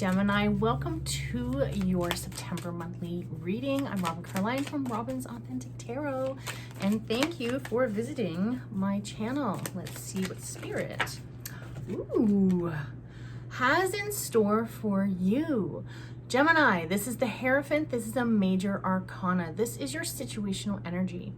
Gemini. Welcome to your September monthly reading. I'm Robin Carline from Robin's Authentic Tarot, and thank you for visiting my channel. Let's see what Spirit has in store for you. Gemini, this is the Hierophant. This is a major arcana. This is your situational energy.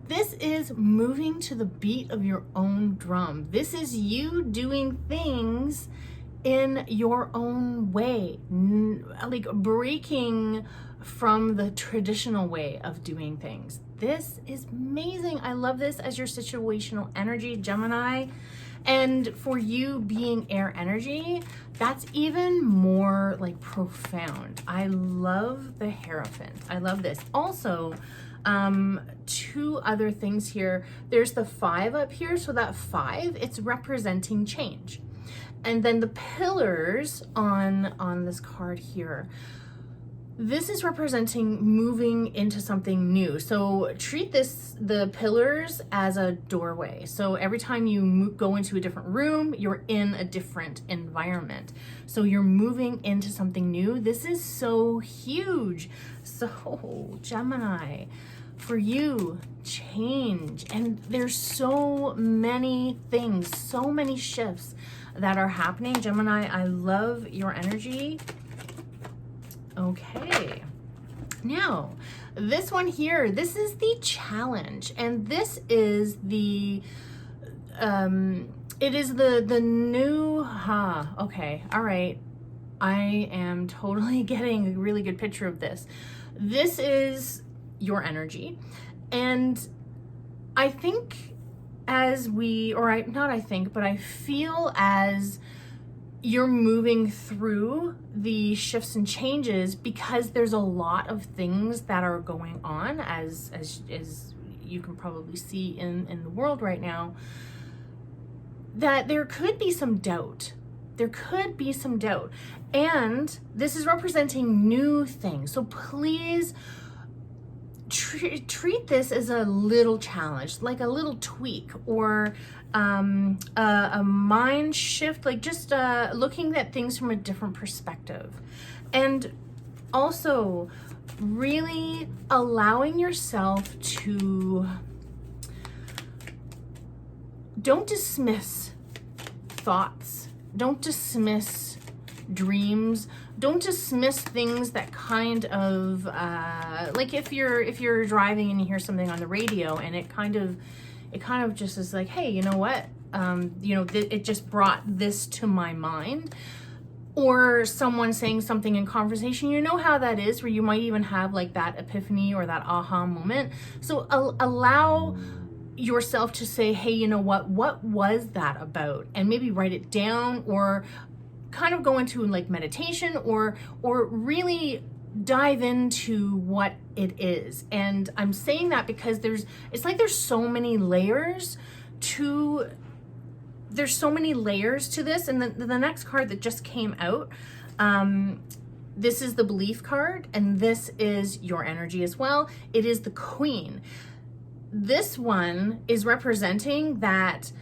This is moving to the beat of your own drum. This is you doing things in your own way, like breaking from the traditional way of doing things. This is amazing. I love this as your situational energy, Gemini. And for you being air energy, that's even more like profound. I love the Hierophant. I love this. Also, two other things here. There's the 5 up here. So that 5, it's representing change. And then the pillars on this card here, this is representing moving into something new. So treat the pillars as a doorway. So every time you go into a different room, you're in a different environment. So you're moving into something new. This is so huge. So Gemini, for you, change. And there's so many things, so many shifts that are happening. Gemini, I love your energy. Okay, now this one here, this is the challenge, and this is the it is the new okay, all right, I am totally getting a really good picture of this. This is your energy, and I think as I feel as you're moving through the shifts and changes, because there's a lot of things that are going on, as you can probably see in the world right now, that there could be some doubt. There could be some doubt. And this is representing new things. So please treat this as a little challenge, like a little tweak, or a mind shift, like just looking at things from a different perspective. And also really allowing yourself to don't dismiss thoughts, don't dismiss dreams, don't dismiss things that kind of like if you're driving and you hear something on the radio and it kind of just is like, hey, you know what, it just brought this to my mind. Or someone saying something in conversation, you know how that is, where you might even have like that epiphany or that aha moment. So allow yourself to say, hey, you know what was that about? And maybe write it down, or kind of go into like meditation, or really dive into what it is. And I'm saying that because there's so many layers to this. And the next card that just came out, this is the Belief card, and this is your energy as well. It is the Queen. This one is representing that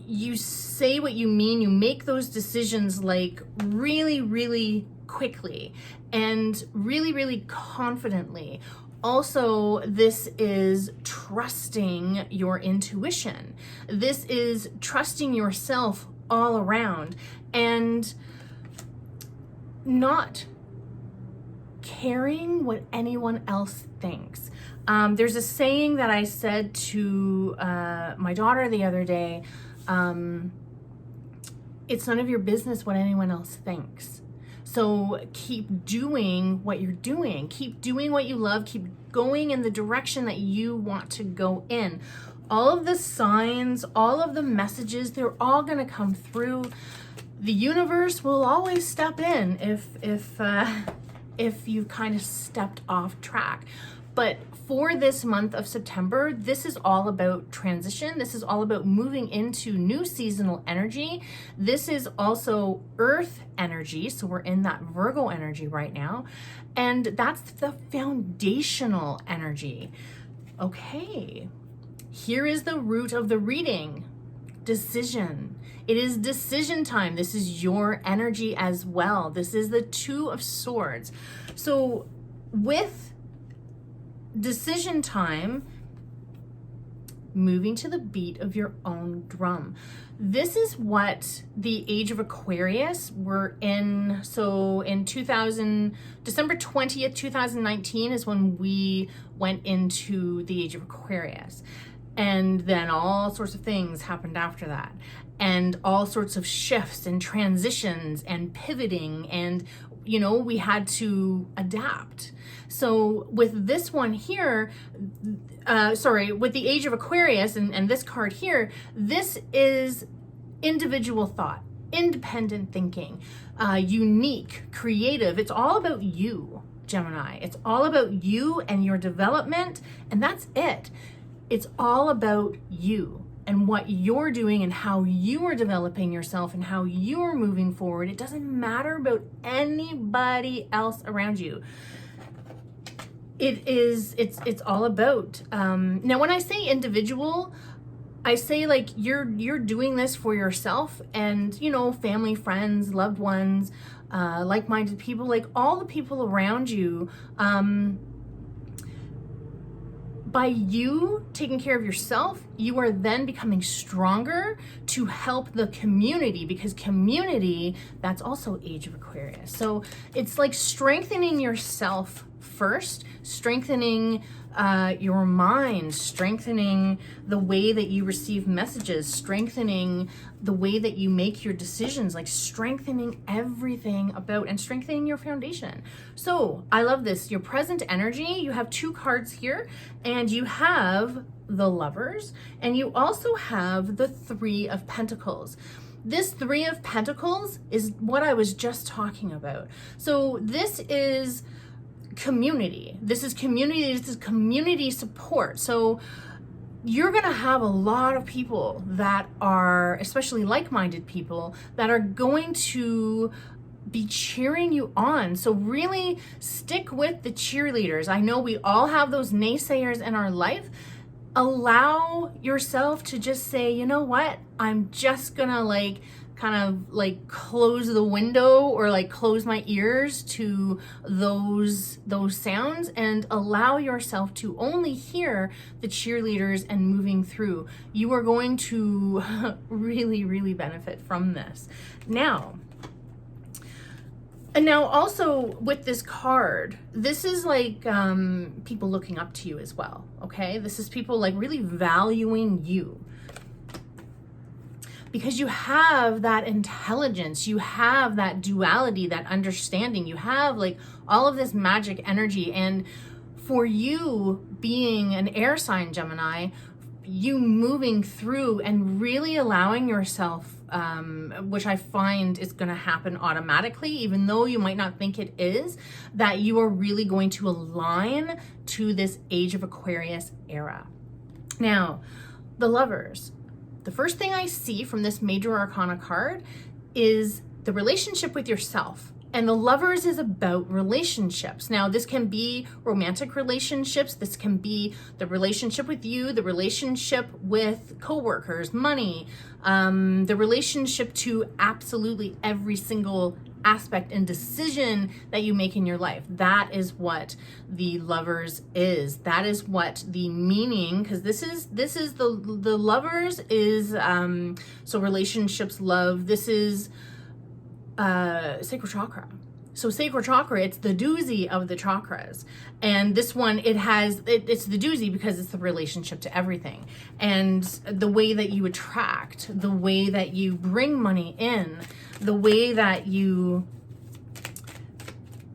you say what you mean, you make those decisions like really, really quickly and really, really confidently. Also, this is trusting your intuition. This is trusting yourself all around and not caring what anyone else thinks. There's a saying that I said to my daughter the other day. It's none of your business what anyone else thinks. So keep doing what you're doing. Keep doing what you love. Keep going in the direction that you want to go in. All of the signs, all of the messages, they're all going to come through. The universe will always step in if you've kind of stepped off track. But for this month of September, this is all about transition. This is all about moving into new seasonal energy. This is also earth energy. So we're in that Virgo energy right now. And that's the foundational energy. Okay, here is the root of the reading. decision. It is decision time. This is your energy as well. This is the Two of Swords. So with decision time, moving to the beat of your own drum. This is what the age of Aquarius we're in. So in December 20th, 2019 is when we went into the age of Aquarius. And then all sorts of things happened after that. And all sorts of shifts and transitions and pivoting, and you know, we had to adapt. So with this one here, with the age of Aquarius and this card here, this is individual thought, independent thinking, unique, creative. It's all about you, Gemini. It's all about you and your development, and that's it. It's all about you and what you're doing and how you are developing yourself and how you're moving forward. It doesn't matter about anybody else around you. It's all about, now when I say individual, I say like you're doing this for yourself and, you know, family, friends, loved ones, like-minded people, like all the people around you. By you taking care of yourself, you are then becoming stronger to help the community, because community, that's also age of Aquarius. So it's like strengthening yourself first, strengthening your mind, strengthening the way that you receive messages, strengthening the way that you make your decisions, like strengthening everything about and strengthening your foundation. So I love this. Your present energy, you have two cards here, and you have the Lovers, and you also have the Three of Pentacles. This Three of Pentacles is what I was just talking about. So this is community. This is community support. So you're going to have a lot of people that are, especially like-minded people, that are going to be cheering you on. So really stick with the cheerleaders. I know we all have those naysayers in our life. Allow yourself to just say, you know what? I'm just gonna kind of close the window or like close my ears to those sounds and allow yourself to only hear the cheerleaders and moving through. You are going to really, really benefit from this. And now also with this card, this is like people looking up to you as well, okay? This is people like really valuing you. Because you have that intelligence, you have that duality, that understanding, you have like all of this magic energy. And for you being an air sign, Gemini, you moving through and really allowing yourself, which I find is going to happen automatically, even though you might not think it is, that you are really going to align to this age of Aquarius era. Now, the Lovers. The first thing I see from this Major Arcana card is the relationship with yourself. And the Lovers is about relationships. Now, this can be romantic relationships. This can be the relationship with you, the relationship with coworkers, money, the relationship to absolutely every single aspect and decision that you make in your life. That is what the Lovers is. That is what the meaning, because this is the Lovers is so relationships, love. This is sacral chakra. So sacral chakra, it's the doozy of the chakras. And this one, it's the doozy because it's the relationship to everything. And the way that you attract, the way that you bring money in, the way that you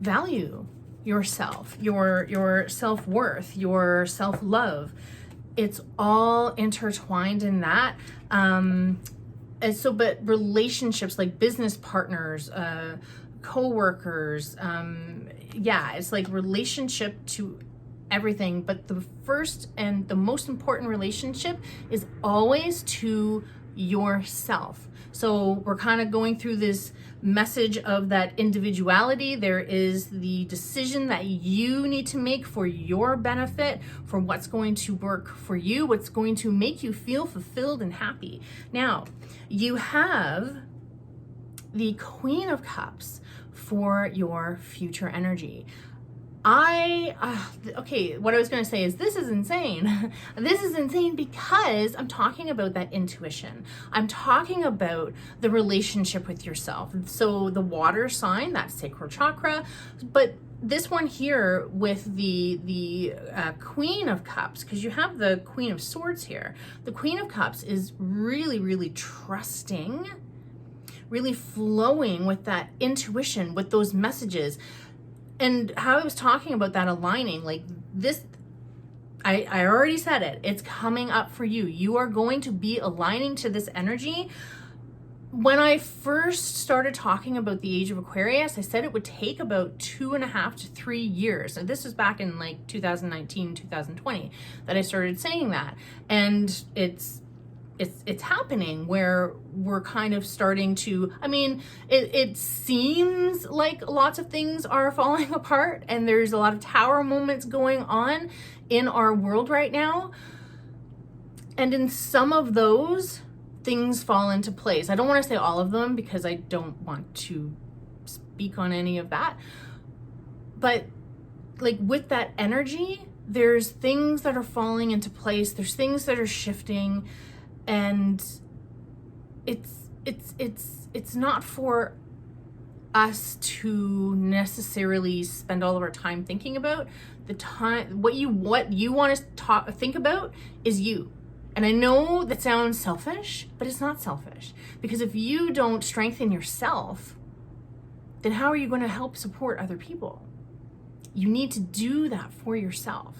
value yourself, your self-worth, your self-love. It's all intertwined in that. And so, but relationships like business partners, co-workers, it's like relationship to everything. But the first and the most important relationship is always to yourself. So we're kind of going through this message of that individuality. There is the decision that you need to make for your benefit, for what's going to work for you, what's going to make you feel fulfilled and happy. Now, you have the Queen of Cups for your future energy. Okay, what I was going to say is this is insane. This is insane because I'm talking about that intuition. I'm talking about the relationship with yourself. So the water sign, that's sacral chakra, but this one here with the Queen of Cups, because you have the Queen of Swords here. The Queen of Cups is really, really trusting, really flowing with that intuition, with those messages. And how I was talking about that aligning, like this, I already said it, it's coming up for you. You are going to be aligning to this energy. When I first started talking about the age of Aquarius, I said it would take about 2.5 to 3 years. And this was back in like 2019, 2020 that I started saying that. And it's happening where we're kind of starting to, I mean, it seems like lots of things are falling apart and there's a lot of tower moments going on in our world right now. And in some of those, things fall into place. I don't want to say all of them because I don't want to speak on any of that. But like with that energy, there's things that are falling into place. There's things that are shifting. And it's not for us to necessarily spend all of our time thinking about. The time, what you want to think about is you. And I know that sounds selfish, but it's not selfish, because if you don't strengthen yourself, then how are you going to help support other people? You need to do that for yourself.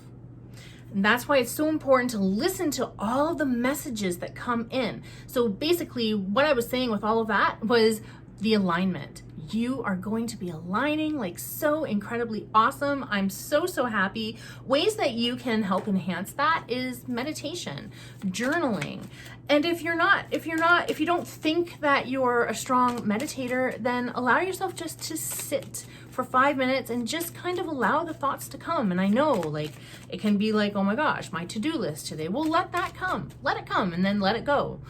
And that's why it's so important to listen to all of the messages that come in. So basically what I was saying with all of that was the alignment. You are going to be aligning like so incredibly awesome. I'm so happy. Ways that you can help enhance that is meditation, journaling. And if you don't think that you're a strong meditator, then allow yourself just to sit for 5 minutes and just kind of allow the thoughts to come. And I know, like, it can be like, oh my gosh, my to-do list today. Well, let that come. Let it come and then let it go.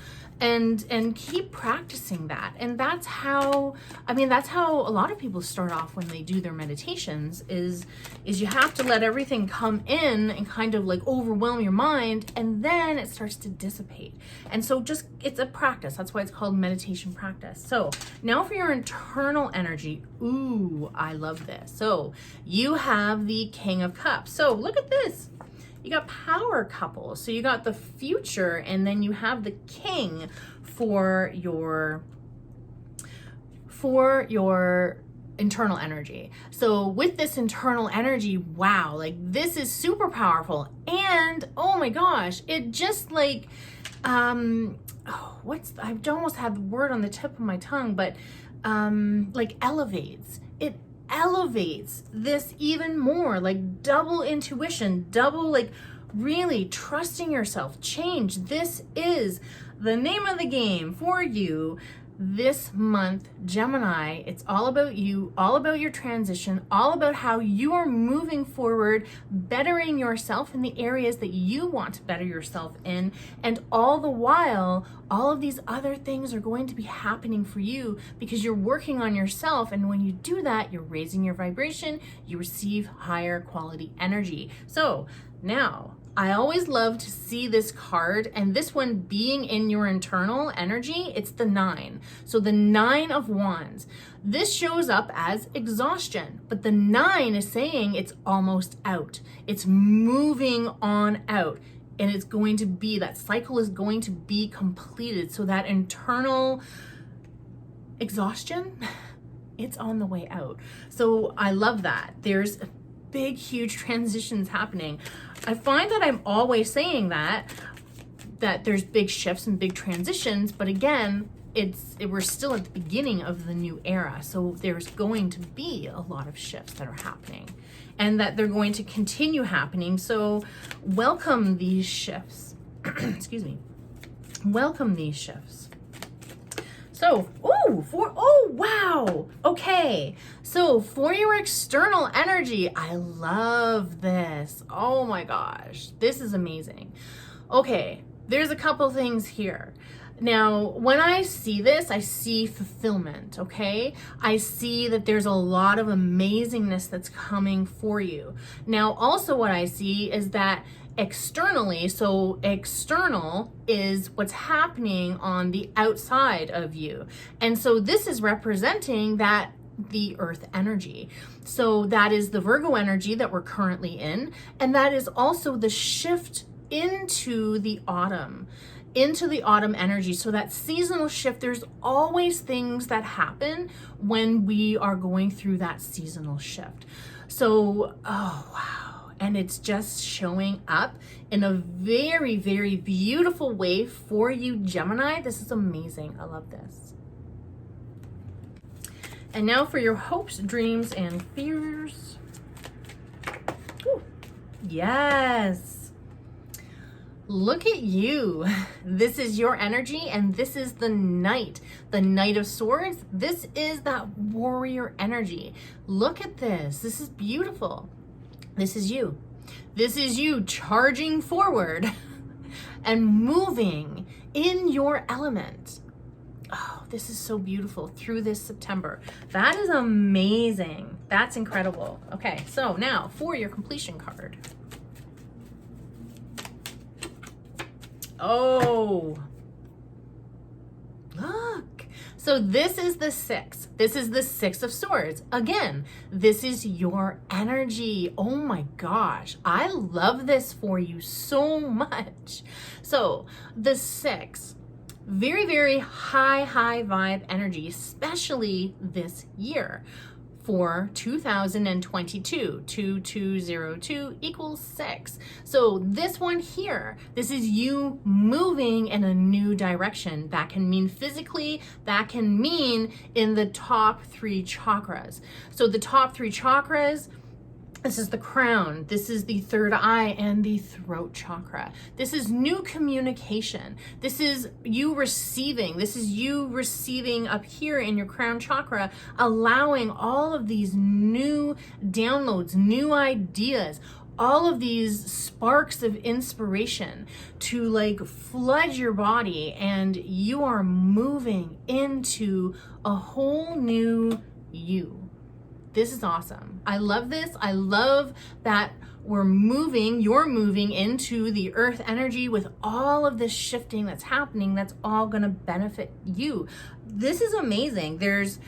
And keep practicing that. And that's how a lot of people start off when they do their meditations is you have to let everything come in and kind of like overwhelm your mind, and then it starts to dissipate. And so it's a practice. That's why it's called meditation practice. So now for your internal energy. Ooh, I love this. So you have the King of Cups. So look at this. You got power couples. So you got the future, and then you have the king for your internal energy. So with this internal energy, wow, like this is super powerful. And oh my gosh, it just like I almost have the word on the tip of my tongue, but like elevates. It elevates this even more, like double intuition, double like really trusting yourself. Change. This is the name of the game for you this month, Gemini. It's all about you, all about your transition, all about how you are moving forward, bettering yourself in the areas that you want to better yourself in. And all the while, all of these other things are going to be happening for you because you're working on yourself. And when you do that, you're raising your vibration, you receive higher quality energy. So now, I always love to see this card, and this one being in your internal energy, it's the 9. So the 9 of Wands. This shows up as exhaustion, but the 9 is saying it's almost out. It's moving on out, and it's going to be, that cycle is going to be completed. So that internal exhaustion, it's on the way out. So I love that. There's big, huge transitions happening. I find that I'm always saying that there's big shifts and big transitions, but again, we're still at the beginning of the new era. So there's going to be a lot of shifts that are happening and that they're going to continue happening. So welcome these shifts. Excuse me. welcome these shifts. So, oh, wow. Okay. So for your external energy, I love this. Oh my gosh, this is amazing. Okay, there's a couple things here. Now, when I see this, I see fulfillment, okay? I see that there's a lot of amazingness that's coming for you. Now, also what I see is that externally, so external is what's happening on the outside of you. And so this is representing that the earth energy. So that is the Virgo energy that we're currently in. And that is also the shift into the autumn energy. So that seasonal shift, there's always things that happen when we are going through that seasonal shift. So, oh wow. And it's just showing up in a very, very beautiful way for you, Gemini. This is amazing. I love this. And now for your hopes, dreams, and fears. Ooh. Yes. Look at you. This is your energy, and this is the Knight of Swords. This is that warrior energy. Look at this. This is beautiful. This is you. This is you charging forward and moving in your element. Oh, this is so beautiful through this September. That is amazing. That's incredible. Okay, so now for your completion card. Oh, look. So this is the 6. This is the 6 of Swords. Again, this is your energy. Oh my gosh. I love this for you so much. So the 6, very, very high vibe energy, especially this year. For 2022, 2202 equals 6. So this one here, this is you moving in a new direction. That can mean physically, that can mean in the top 3 chakras. So the top 3 chakras, this is the crown, this is the third eye, and the throat chakra. This is new communication. This is you receiving. This is you receiving up here in your crown chakra, allowing all of these new downloads, new ideas, all of these sparks of inspiration to like flood your body, and you are moving into a whole new you. This is awesome. I love this. I love that you're moving into the earth energy with all of this shifting that's happening. That's all going to benefit you. This is amazing. There's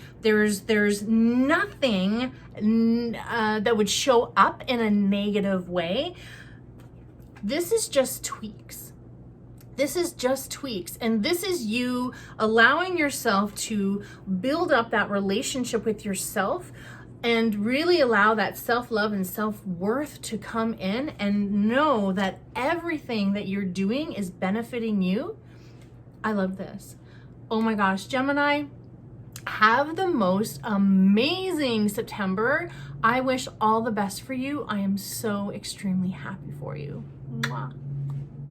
nothing that would show up in a negative way. This is just tweaks. This is just tweaks. And this is you allowing yourself to build up that relationship with yourself and really allow that self-love and self-worth to come in, and know that everything that you're doing is benefiting you. I love this. Oh my gosh, Gemini, have the most amazing September. I wish all the best for you. I am so extremely happy for you. Mwah.